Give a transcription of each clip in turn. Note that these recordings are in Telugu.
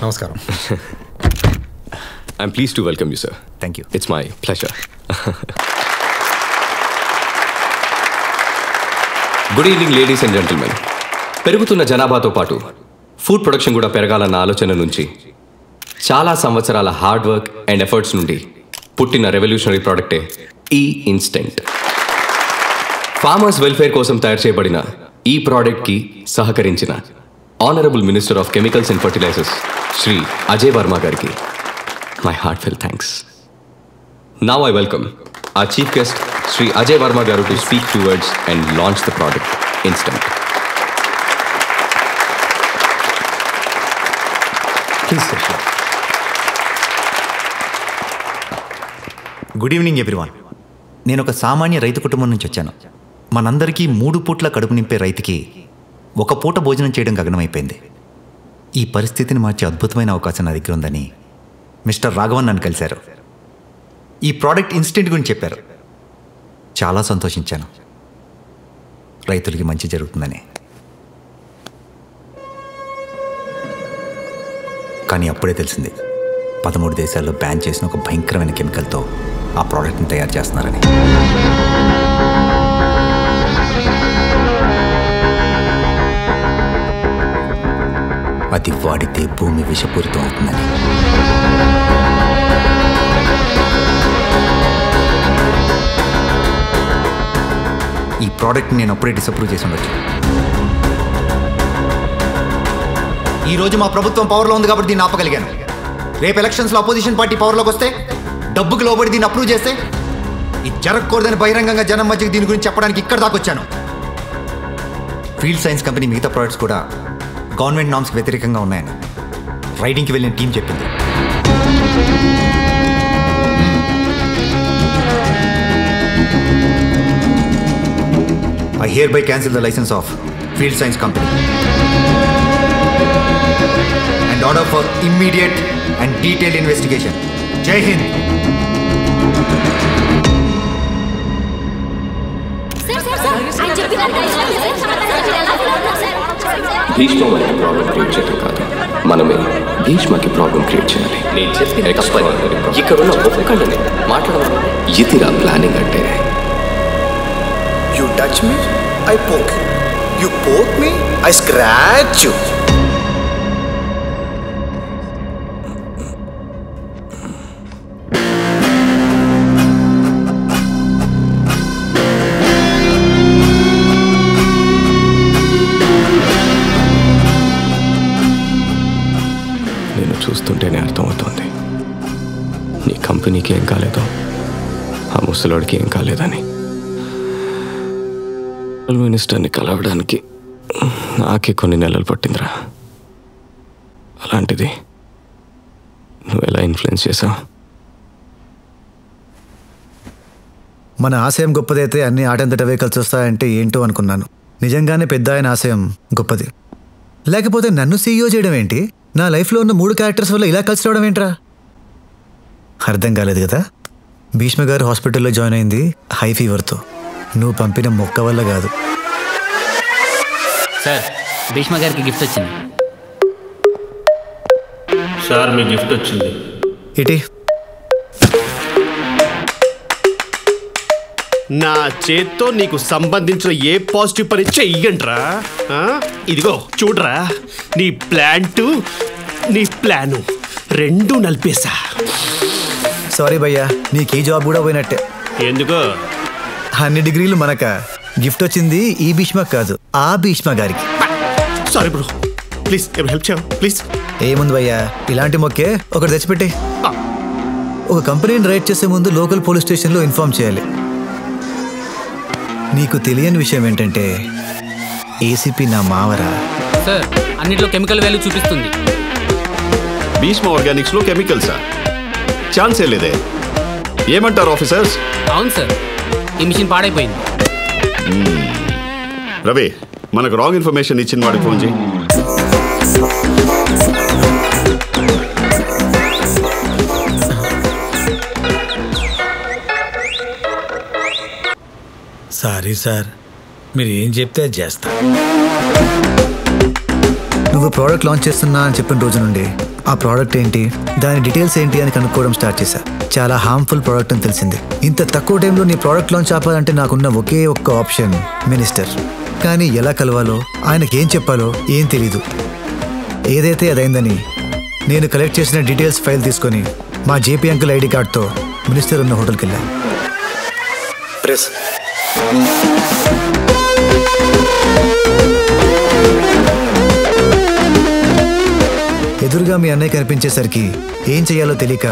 నమస్కారం. I'm pleased to welcome you, sir. Thank you. It's my pleasure. Good evening, ladies and gentlemen. పెరుగుతున్న జనాభాతో పాటు ఫుడ్ ప్రొడక్షన్ కూడా పెరగాలన్న ఆలోచన నుంచి చాలా సంవత్సరాల హార్డ్ వర్క్ అండ్ ఎఫర్ట్స్ నుండి పుట్టిన రెవల్యూషనరీ ప్రోడక్టే ఈ ఇన్స్టెంట్. ఫార్మర్స్ వెల్ఫేర్ కోసం తయారు చేయబడిన ఈ ప్రోడక్ట్కి సహకరించిన honourable minister of chemicals and fertilizers Shri Ajay Verma గారికి my heartfelt thanks. Now I welcome our chief guest Sri Ajay Verma garu to speak two words and launch the product Instant. Please sir. Good evening everyone. నేను ఒక సామాన్య రైతు కుటుంబం నుంచి వచ్చాను. మనందరికీ 3 పూట్ల కడుపు నింపే రైతుకి ఒక పూట భోజనం చేయడం గగనమైపోయింది. ఈ పరిస్థితిని మార్చే అద్భుతమైన అవకాశం నా దగ్గర ఉందని మిస్టర్ రాఘవన్ నన్ను కలిశారు. ఈ ప్రోడక్ట్ ఇన్స్టెంట్ గురించి చెప్పారు. చాలా సంతోషించాను. రైతులకి మంచి జరుగుతుందని. కానీ అప్పుడే తెలిసింది 13 దేశాల్లో బ్యాన్ చేసిన ఒక భయంకరమైన కెమికల్తో ఆ ప్రోడక్ట్ని తయారు చేస్తున్నారని. అది వాడితే భూమి విషపూరితం అవుతుందని. ఈ ప్రోడక్ట్ని నేను అప్పుడే డిసప్రూవ్ చేసి ఉండొచ్చు. ఈరోజు మా ప్రభుత్వం పవర్లో ఉంది కాబట్టి దీన్ని ఆపగలిగాను. రేపు ఎలక్షన్స్లో అపోజిషన్ పార్టీ పవర్లోకి వస్తే డబ్బుకి లోబడి దీన్ని అప్రూవ్ చేస్తే ఇది జరగకూడదని బహిరంగంగా జనం మధ్యకి దీని గురించి చెప్పడానికి ఇక్కడ దాకా వచ్చాను. ఫీల్డ్ సైన్స్ కంపెనీ మిగతా ప్రోడక్ట్స్ కూడా గవర్నమెంట్ నామ్స్కి వ్యతిరేకంగా ఉన్నాయని రైడింగ్కి వెళ్ళిన టీం చెప్పింది. I hereby cancel the license of Field Science Company and order for immediate and detailed investigation. Jai Hind. Bhishma మనకి ప్రాబ్లం క్రియేట్ చేయడం కాదు, మనమే భీష్మకి ప్రాబ్లం క్రియేట్ చేయాలి. నేను చెప్పిన ఇక్కడున్న ఒక్కళ్ళని మాట్లాడమని ఇదిరా ప్లానింగ్ అంటే. You touch me, I poke you. You poke me, I scratch you. నేను చూస్తుంటేనే అర్థమవుతోంది నీ కంపెనీకి ఏం కాలేదో ఆ ముసలోడికి ఏం కాలేదని. మినిస్టర్ని కలవడానికి నాకే కొన్ని నెలలు పట్టిందిరా. అలాంటిది నువ్వు ఎలా ఇన్ఫ్లుయెన్స్ చేసావు? మన ఆశయం గొప్పదైతే అన్ని ఆటంతటవే కలిసి వస్తాయంటే ఏంటో అనుకున్నాను. నిజంగానే పెద్ద ఆయన ఆశయం గొప్పది. లేకపోతే నన్ను సీఈఓ చేయడం ఏంటి? నా లైఫ్లో ఉన్న 3 క్యారెక్టర్స్ వల్ల ఇలా కలిసి రావడం ఏంట్రా? అర్థం కాలేదు కదా. భీష్మ గారు హాస్పిటల్లో జాయిన్ అయింది హై ఫీవర్తో. నువ్వు పంపిన మొక్క వల్ల కాదు. సార్, భీష్మ గారికి గిఫ్ట్ వచ్చింది. సార్, మీ గిఫ్ట్ వచ్చింది. ఇటీ నా చేత్తో నీకు సంబంధించిన ఏ పాజిటివ్ పని చెయ్యంట్రా. ఇదిగో చూడరా, నీ ప్లాంటు నీ ప్లాను రెండు నలిపేశా. సారీ భయ్యా, నీకు ఈ జాబ్ కూడా పోయినట్టే. ఎందుకో? అన్ని డిగ్రీలు మనక. గిఫ్ట్ వచ్చింది ఈ భీష్మ కాదు, ఆ భీష్మ గారికి. సారీ బ్రో, ప్లీజ్ హెల్ప్ చేయ ప్లీజ్. ఏముంది భయ్యా, ఇలాంటి మొక్కే ఒకటి తెచ్చిపెట్టి. ఒక కంపెనీని రైడ్ చేసే ముందు లోకల్ పోలీస్ స్టేషన్లో ఇన్ఫార్మ్ చేయాలి. నీకు తెలియని విషయం ఏంటంటే ఏసీపీ నా మావరా. సార్, అన్నిట్లో కెమికల్ వాల్యూ చూపిస్తుంది. భీష్మ ఆర్గానిక్స్లో కెమికల్సా? ఛాన్సే లేదే. ఏమంటారు ఆఫీసర్స్? అవును సార్, ఈ మిషన్ పాడైపోయింది. రవి, మనకు రాంగ్ ఇన్ఫర్మేషన్ ఇచ్చిన వాడికి ఫోన్ చేయి. సారీ సార్, మీరు ఏం చెప్తే అది చేస్తా. నువ్వు ప్రోడక్ట్ లాంచ్ చేస్తున్నా అని చెప్పిన రోజు నుండి ఆ ప్రోడక్ట్ ఏంటి, దాని డీటెయిల్స్ ఏంటి అని కనుక్కోవడం స్టార్ట్ చేశా. చాలా హార్మ్ఫుల్ ప్రోడక్ట్ అని తెలిసింది. ఇంత తక్కువ టైంలో నీ ప్రోడక్ట్ లాంచ్ ఆపాలంటే నాకున్న ఒకే ఒక్క ఆప్షన్ మినిస్టర్. కానీ ఎలా కలవాలో, ఆయనకి ఏం చెప్పాలో ఏం తెలీదు. ఏదైతే అదైందని నేను కలెక్ట్ చేసిన డీటెయిల్స్ ఫైల్ తీసుకొని మా జేపీ అంకుల్ ఐడి కార్డ్తో మినిస్టర్ ఉన్న హోటల్కి వెళ్ళా. ప్రెస్ ఎదురుగా మీ అన్నయ్య కనిపించేసరికి ఏం చెయ్యాలో తెలియక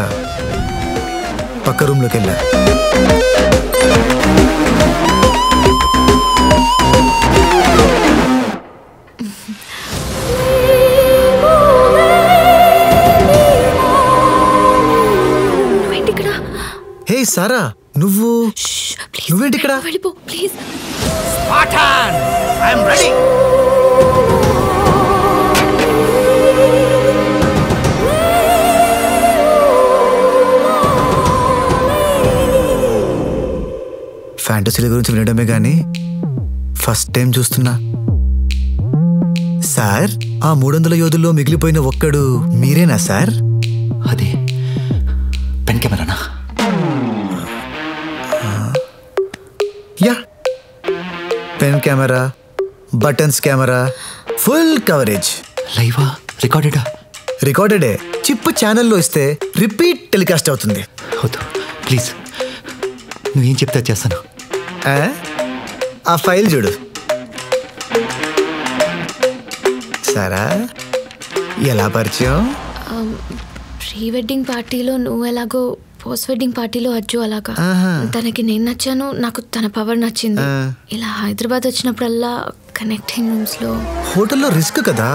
పక్క రూమ్లోకి వెళ్ళా. హే సారా, నువ్వేంటి ఇక్కడ? వెళ్ళిపో ప్లీజ్. ఫ్యాంటసీల గురించి వినడమే కానీ ఫస్ట్ టైం చూస్తున్నా. సార్, ఆ 300 యోధుల్లో మిగిలిపోయిన ఒక్కడు మీరేనా సార్? అదే పెన్ కెమెరానా? Yeah, pen camera, buttons camera, full coverage. లైవా? రికార్డెడా? రికార్డెడే. చిప్ ఛానల్లో ఇస్తే రిపీట్ టెలికాస్ట్ అవుతుంది. వద్దు ప్లీజ్, నువ్వేం చెప్తే చేస్తాను. ఆ ఫైల్ చూడు. సరా, ఎలా పరిచయం? ప్రీ వెడ్డింగ్ పార్టీలో నువ్వు ఎలాగో, పోస్ట్ వెడ్డింగ్ పార్టీలో అజ్జు అలాగా. తనకి నేను నచ్చాను, నాకు తన పవర్ నచ్చింది. ఇలా హైదరాబాద్ వచ్చినప్పుడల్లా కనెక్టింగ్ రూమ్స్ లో. హోటల్లో రిస్క్ కదా.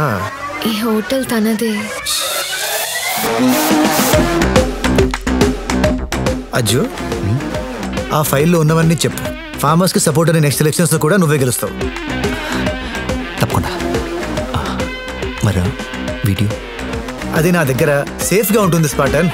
ఈ హోటల్ తనదే. అజ్జు, ఆ ఫైల్లో ఉన్నవన్నీ చెప్పు. ఫార్మర్స్కి సపోర్ట్ అనే నెక్స్ట్ ఎలక్షన్స్లో కూడా నువ్వే గెలుస్తావు. తప్పకుండా. మరి వీడియో అది నా దగ్గర సేఫ్గా ఉంటుంది స్పాటన్.